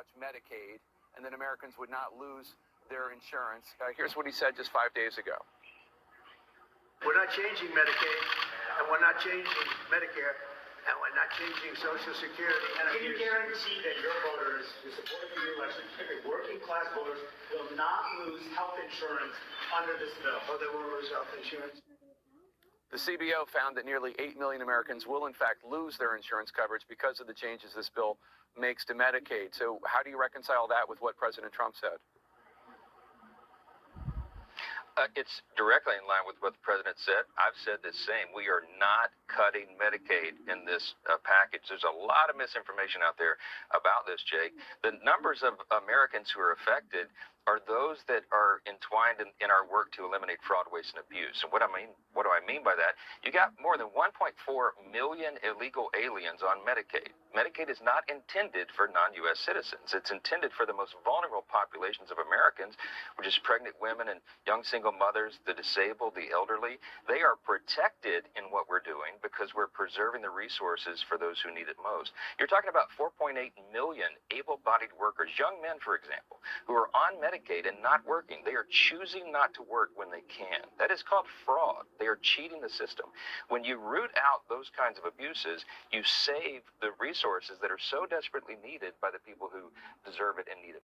touch Medicaid and that Americans would not lose their insurance. Here's what he said just 5 days ago. We're not changing Medicaid, and we're not changing Medicare, and we're not changing Social Security. And can you guarantee that your voters who supported the election, particularly working class voters, will not lose health insurance under this bill? Or they won't lose health insurance? The CBO found that nearly 8 million Americans will in fact lose their insurance coverage because of the changes this bill makes to Medicaid. So how do you reconcile that with what President Trump said? It's directly in line with what the president said. I've said the same. We are not cutting Medicaid in this package. There's a lot of misinformation out there about this, Jake. The numbers of Americans who are affected are those that are entwined in our work to eliminate fraud, waste, and abuse. And what do I mean by that? You got more than 1.4 million illegal aliens on Medicaid. Medicaid is not intended for non-U.S. citizens. It's intended for the most vulnerable populations of Americans, which is pregnant women and young single mothers, the disabled, the elderly. They are protected in what we're doing because we're preserving the resources for those who need it most. You're talking about 4.8 million able-bodied workers, young men, for example, who are on Medicaid and not working. They are choosing not to work when they can. That is called fraud. They are cheating the system. When you root out those kinds of abuses, you save the resources that are so desperately needed by the people who deserve it and need it